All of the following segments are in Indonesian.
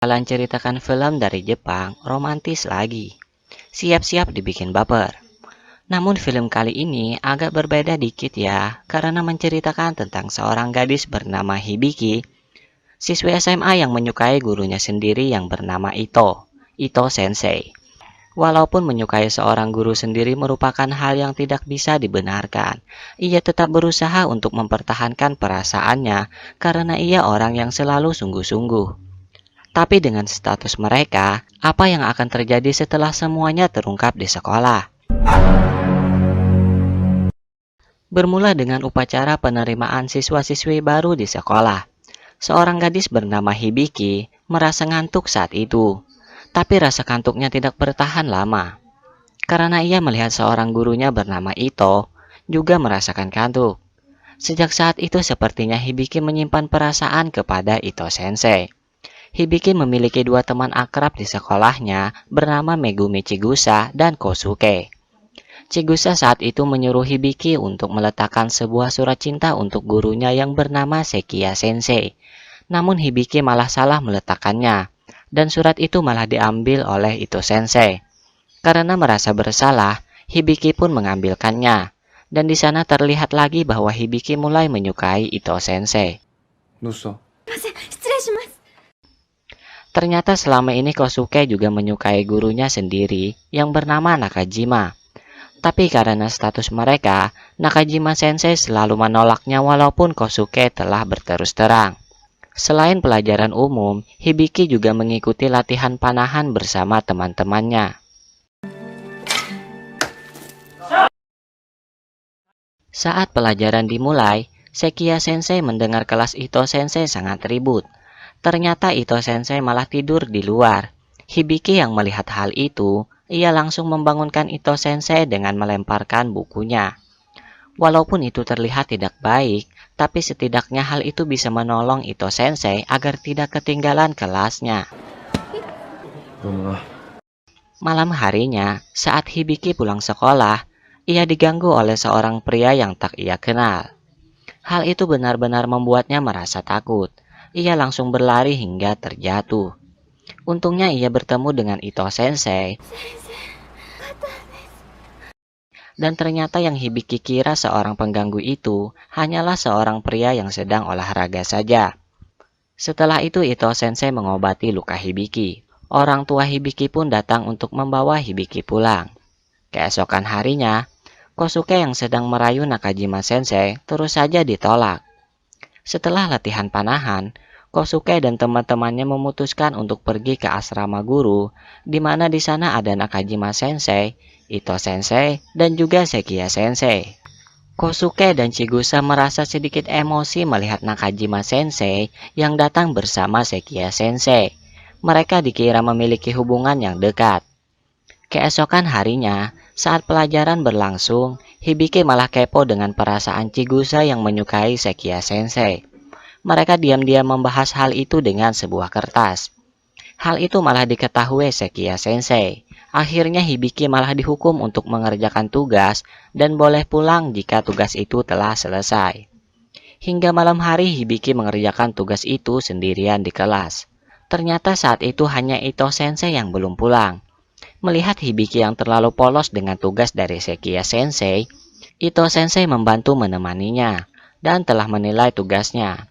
Kalian ceritakan film dari Jepang romantis lagi. Siap-siap dibikin baper. Namun film kali ini agak berbeda dikit ya, karena menceritakan tentang seorang gadis bernama Hibiki, siswi SMA yang menyukai gurunya sendiri yang bernama Ito Sensei. Walaupun menyukai seorang guru sendiri merupakan hal yang tidak bisa dibenarkan, ia tetap berusaha untuk mempertahankan perasaannya karena ia orang yang selalu sungguh-sungguh. Tapi dengan status mereka, apa yang akan terjadi setelah semuanya terungkap di sekolah? Bermula dengan upacara penerimaan siswa-siswi baru di sekolah. Seorang gadis bernama Hibiki merasa ngantuk saat itu. Tapi rasa kantuknya tidak bertahan lama. Karena ia melihat seorang gurunya bernama Ito juga merasakan kantuk. Sejak saat itu sepertinya Hibiki menyimpan perasaan kepada Ito Sensei. Hibiki memiliki dua teman akrab di sekolahnya bernama Megumi Chigusa dan Kosuke. Chigusa saat itu menyuruh Hibiki untuk meletakkan sebuah surat cinta untuk gurunya yang bernama Sekiya Sensei. Namun Hibiki malah salah meletakkannya, dan surat itu malah diambil oleh Ito Sensei. Karena merasa bersalah, Hibiki pun mengambilkannya, dan di sana terlihat lagi bahwa Hibiki mulai menyukai Ito Sensei. Ternyata selama ini Kosuke juga menyukai gurunya sendiri yang bernama Nakajima. Tapi karena status mereka, Nakajima Sensei selalu menolaknya walaupun Kosuke telah berterus terang. Selain pelajaran umum, Hibiki juga mengikuti latihan panahan bersama teman-temannya. Saat pelajaran dimulai, Sekiya Sensei mendengar kelas Ito Sensei sangat ribut. Ternyata Ito Sensei malah tidur di luar. Hibiki yang melihat hal itu, ia langsung membangunkan Ito Sensei dengan melemparkan bukunya. Walaupun itu terlihat tidak baik, tapi setidaknya hal itu bisa menolong Ito Sensei agar tidak ketinggalan kelasnya. Malam harinya, saat Hibiki pulang sekolah, ia diganggu oleh seorang pria yang tak ia kenal. Hal itu benar-benar membuatnya merasa takut. Ia langsung berlari hingga terjatuh. Untungnya ia bertemu dengan Ito Sensei. Dan ternyata yang Hibiki kira seorang pengganggu itu hanyalah seorang pria yang sedang olahraga saja. Setelah itu Ito Sensei mengobati luka Hibiki. Orang tua Hibiki pun datang untuk membawa Hibiki pulang. Keesokan harinya, Kosuke yang sedang merayu Nakajima Sensei terus saja ditolak. Setelah latihan panahan, Kosuke dan teman-temannya memutuskan untuk pergi ke asrama guru, di mana di sana ada Nakajima Sensei, Ito Sensei, dan juga Sekiya Sensei. Kosuke dan Chigusa merasa sedikit emosi melihat Nakajima Sensei yang datang bersama Sekiya Sensei. Mereka dikira memiliki hubungan yang dekat. Keesokan harinya, saat pelajaran berlangsung, Hibiki malah kepo dengan perasaan Chigusa yang menyukai Sekiya Sensei. Mereka diam-diam membahas hal itu dengan sebuah kertas. Hal itu malah diketahui Sekiya Sensei. Akhirnya Hibiki malah dihukum untuk mengerjakan tugas dan boleh pulang jika tugas itu telah selesai. Hingga malam hari Hibiki mengerjakan tugas itu sendirian di kelas. Ternyata saat itu hanya Ito Sensei yang belum pulang. Melihat Hibiki yang terlalu polos dengan tugas dari Sekiya Sensei, Ito Sensei membantu menemaninya dan telah menilai tugasnya.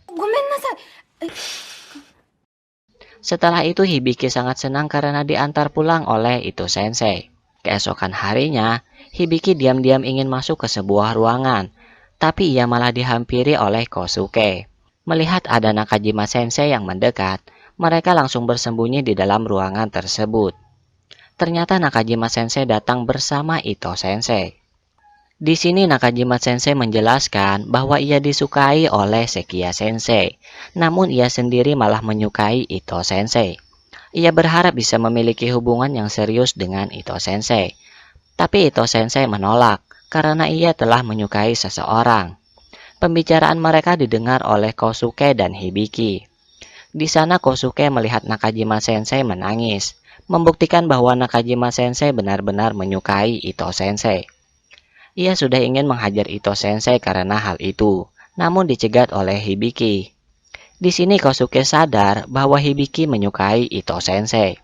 Setelah itu Hibiki sangat senang karena diantar pulang oleh Ito Sensei. Keesokan harinya, Hibiki diam-diam ingin masuk ke sebuah ruangan, tapi ia malah dihampiri oleh Kosuke. Melihat ada Nakajima Sensei yang mendekat, mereka langsung bersembunyi di dalam ruangan tersebut. Ternyata Nakajima Sensei datang bersama Ito Sensei. Di sini Nakajima Sensei menjelaskan bahwa ia disukai oleh Sekiya Sensei, namun ia sendiri malah menyukai Ito Sensei. Ia berharap bisa memiliki hubungan yang serius dengan Ito Sensei, tapi Ito Sensei menolak karena ia telah menyukai seseorang. Pembicaraan mereka didengar oleh Kosuke dan Hibiki. Di sana Kosuke melihat Nakajima Sensei menangis, membuktikan bahwa Nakajima Sensei benar-benar menyukai Ito Sensei. Ia sudah ingin menghajar Ito Sensei karena hal itu, namun dicegat oleh Hibiki. Di sini Kosuke sadar bahwa Hibiki menyukai Ito Sensei.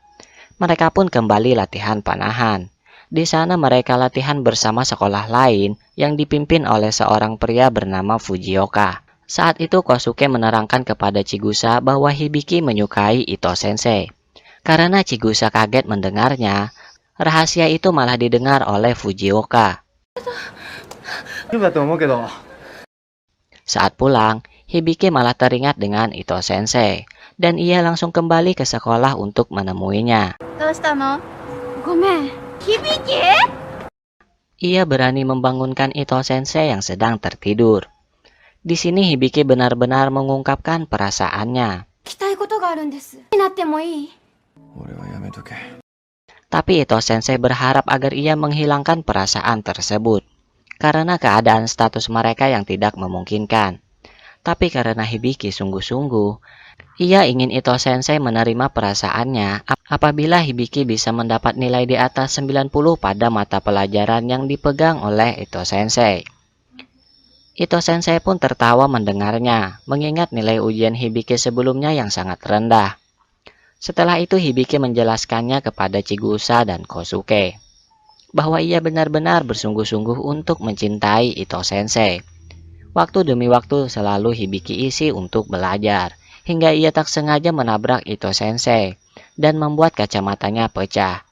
Mereka pun kembali latihan panahan. Di sana mereka latihan bersama sekolah lain yang dipimpin oleh seorang pria bernama Fujioka. Saat itu Kosuke menerangkan kepada Chigusa bahwa Hibiki menyukai Ito Sensei. Karena Chigusa kaget mendengarnya, rahasia itu malah didengar oleh Fujioka. Saat pulang, Hibiki malah teringat dengan Ito Sensei, dan ia langsung kembali ke sekolah untuk menemuinya. Ia berani membangunkan Ito Sensei yang sedang tertidur. Di sini Hibiki benar-benar mengungkapkan perasaannya. Tapi Ito Sensei berharap agar ia menghilangkan perasaan tersebut, karena keadaan status mereka yang tidak memungkinkan. Tapi karena Hibiki sungguh-sungguh, ia ingin Ito Sensei menerima perasaannya apabila Hibiki bisa mendapat nilai di atas 90 pada mata pelajaran yang dipegang oleh Ito Sensei. Ito Sensei pun tertawa mendengarnya, mengingat nilai ujian Hibiki sebelumnya yang sangat rendah. Setelah itu Hibiki menjelaskannya kepada Chigusa dan Kosuke, bahwa ia benar-benar bersungguh-sungguh untuk mencintai Ito Sensei. Waktu demi waktu selalu Hibiki isi untuk belajar, hingga ia tak sengaja menabrak Ito Sensei dan membuat kacamatanya pecah.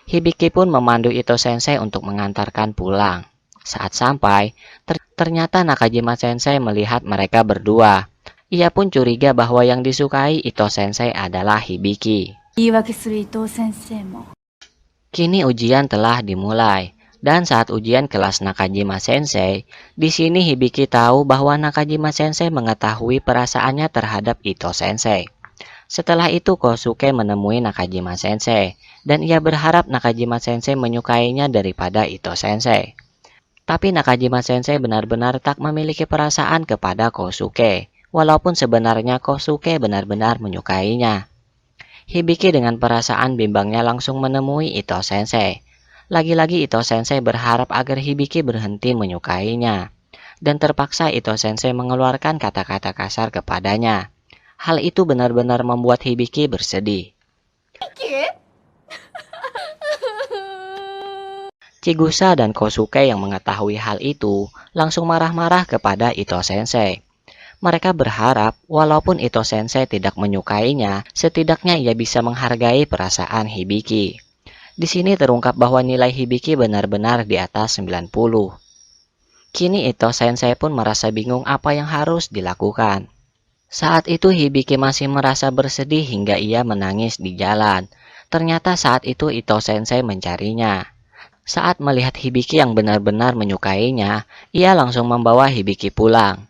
Hibiki pun memandu Ito Sensei untuk mengantarkan pulang. Saat sampai, ternyata Nakajima Sensei melihat mereka berdua. Ia pun curiga bahwa yang disukai Ito Sensei adalah Hibiki. Kini ujian telah dimulai, dan saat ujian kelas Nakajima Sensei, di sini Hibiki tahu bahwa Nakajima Sensei mengetahui perasaannya terhadap Ito Sensei. Setelah itu Kosuke menemui Nakajima Sensei, dan ia berharap Nakajima Sensei menyukainya daripada Ito Sensei. Tapi Nakajima Sensei benar-benar tak memiliki perasaan kepada Kosuke, walaupun sebenarnya Kosuke benar-benar menyukainya. Hibiki dengan perasaan bimbangnya langsung menemui Ito Sensei. Lagi-lagi Ito Sensei berharap agar Hibiki berhenti menyukainya, dan terpaksa Ito Sensei mengeluarkan kata-kata kasar kepadanya. Hal itu benar-benar membuat Hibiki bersedih. Chigusa dan Kosuke yang mengetahui hal itu langsung marah-marah kepada Ito Sensei. Mereka berharap walaupun Ito Sensei tidak menyukainya, setidaknya ia bisa menghargai perasaan Hibiki. Di sini terungkap bahwa nilai Hibiki benar-benar di atas 90. Kini Ito Sensei pun merasa bingung apa yang harus dilakukan. Saat itu Hibiki masih merasa bersedih hingga ia menangis di jalan. Ternyata saat itu Ito Sensei mencarinya. Saat melihat Hibiki yang benar-benar menyukainya, ia langsung membawa Hibiki pulang.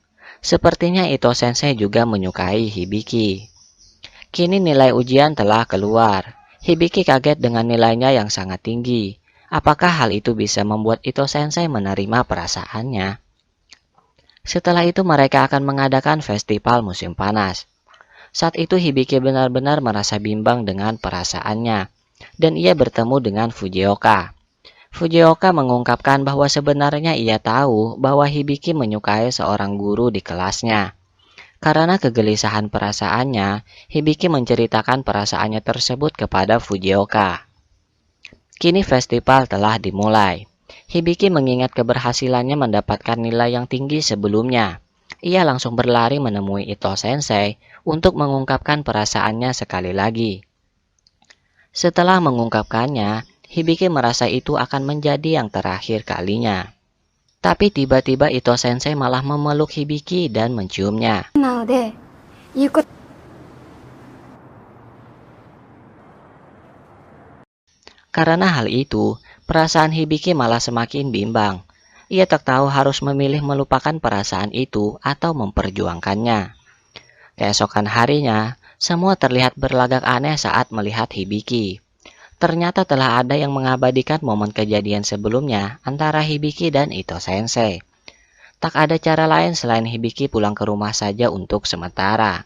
Sepertinya Ito Sensei juga menyukai Hibiki. Kini nilai ujian telah keluar. Hibiki kaget dengan nilainya yang sangat tinggi. Apakah hal itu bisa membuat Ito Sensei menerima perasaannya? Setelah itu mereka akan mengadakan festival musim panas. Saat itu Hibiki benar-benar merasa bimbang dengan perasaannya, dan ia bertemu dengan Fujioka. Fujioka mengungkapkan bahwa sebenarnya ia tahu bahwa Hibiki menyukai seorang guru di kelasnya. Karena kegelisahan perasaannya, Hibiki menceritakan perasaannya tersebut kepada Fujioka. Kini festival telah dimulai. Hibiki mengingat keberhasilannya mendapatkan nilai yang tinggi sebelumnya. Ia langsung berlari menemui Ito Sensei untuk mengungkapkan perasaannya sekali lagi. Setelah mengungkapkannya, Hibiki merasa itu akan menjadi yang terakhir kalinya. Tapi tiba-tiba Ito Sensei malah memeluk Hibiki dan menciumnya. Karena hal itu, perasaan Hibiki malah semakin bimbang. Ia tak tahu harus memilih melupakan perasaan itu atau memperjuangkannya. Keesokan harinya, semua terlihat berlagak aneh saat melihat Hibiki. Ternyata telah ada yang mengabadikan momen kejadian sebelumnya antara Hibiki dan Ito Sensei. Tak ada cara lain selain Hibiki pulang ke rumah saja untuk sementara.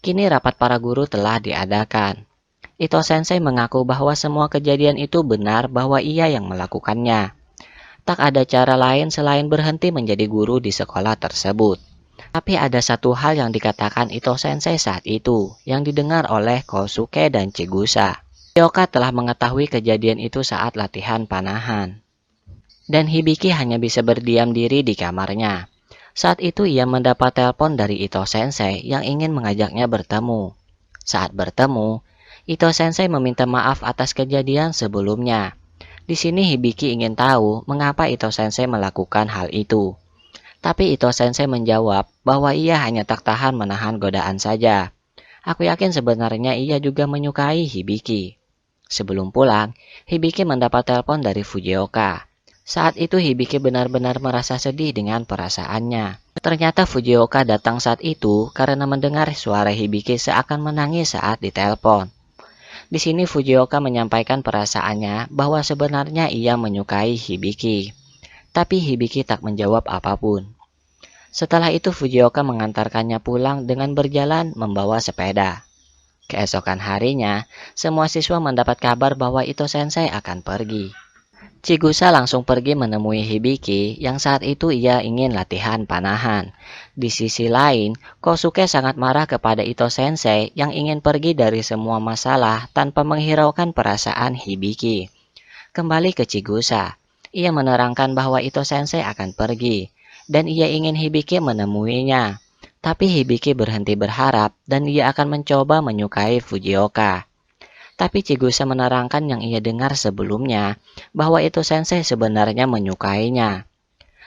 Kini rapat para guru telah diadakan. Ito Sensei mengaku bahwa semua kejadian itu benar bahwa ia yang melakukannya. Tak ada cara lain selain berhenti menjadi guru di sekolah tersebut. Tapi ada satu hal yang dikatakan Ito Sensei saat itu, yang didengar oleh Kosuke dan Chigusa. Hyoka telah mengetahui kejadian itu saat latihan panahan. Dan Hibiki hanya bisa berdiam diri di kamarnya. Saat itu ia mendapat telepon dari Ito Sensei yang ingin mengajaknya bertemu. Saat bertemu, Ito Sensei meminta maaf atas kejadian sebelumnya. Di sini Hibiki ingin tahu mengapa Ito Sensei melakukan hal itu. Tapi Ito Sensei menjawab bahwa ia hanya tak tahan menahan godaan saja. Aku yakin sebenarnya ia juga menyukai Hibiki. Sebelum pulang, Hibiki mendapat telepon dari Fujioka. Saat itu Hibiki benar-benar merasa sedih dengan perasaannya. Ternyata Fujioka datang saat itu karena mendengar suara Hibiki seakan menangis saat ditelepon. Di sini Fujioka menyampaikan perasaannya bahwa sebenarnya ia menyukai Hibiki. Tapi Hibiki tak menjawab apapun. Setelah itu Fujioka mengantarkannya pulang dengan berjalan membawa sepeda. Keesokan harinya, semua siswa mendapat kabar bahwa Ito Sensei akan pergi. Chigusa langsung pergi menemui Hibiki yang saat itu ia ingin latihan panahan. Di sisi lain, Kosuke sangat marah kepada Ito Sensei yang ingin pergi dari semua masalah tanpa menghiraukan perasaan Hibiki. Kembali ke Chigusa, ia menerangkan bahwa Ito Sensei akan pergi, dan ia ingin Hibiki menemuinya. Tapi Hibiki berhenti berharap dan ia akan mencoba menyukai Fujioka. Tapi Chigusa menerangkan yang ia dengar sebelumnya, bahwa Ito Sensei sebenarnya menyukainya.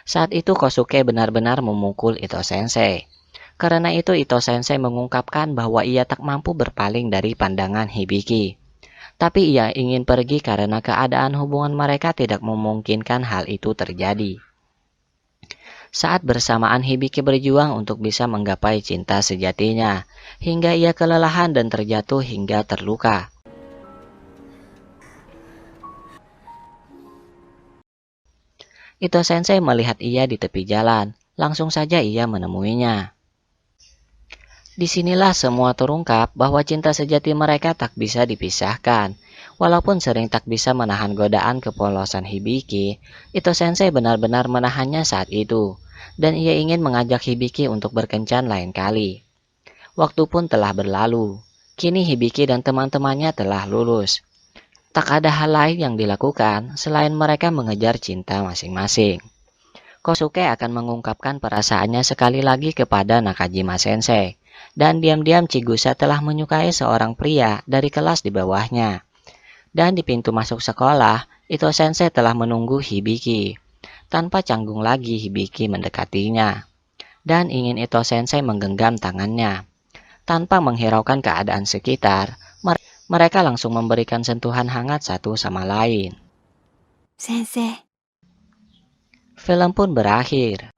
Saat itu Kosuke benar-benar memukul Ito Sensei. Karena itu Ito Sensei mengungkapkan bahwa ia tak mampu berpaling dari pandangan Hibiki. Tapi ia ingin pergi karena keadaan hubungan mereka tidak memungkinkan hal itu terjadi. Saat bersamaan Hibiki berjuang untuk bisa menggapai cinta sejatinya, hingga ia kelelahan dan terjatuh hingga terluka. Ito Sensei melihat ia di tepi jalan, langsung saja ia menemuinya. Disinilah semua terungkap bahwa cinta sejati mereka tak bisa dipisahkan. Walaupun sering tak bisa menahan godaan kepolosan Hibiki, Ito Sensei benar-benar menahannya saat itu, dan ia ingin mengajak Hibiki untuk berkencan lain kali. Waktu pun telah berlalu, kini Hibiki dan teman-temannya telah lulus. Tak ada hal lain yang dilakukan selain mereka mengejar cinta masing-masing. Kosuke akan mengungkapkan perasaannya sekali lagi kepada Nakajima Sensei, dan diam-diam Chigusa telah menyukai seorang pria dari kelas di bawahnya. Dan di pintu masuk sekolah, Ito Sensei telah menunggu Hibiki. Tanpa canggung lagi Hibiki mendekatinya, dan ingin Ito Sensei menggenggam tangannya. Tanpa menghiraukan keadaan sekitar, mereka langsung memberikan sentuhan hangat satu sama lain. Sensei. Film pun berakhir.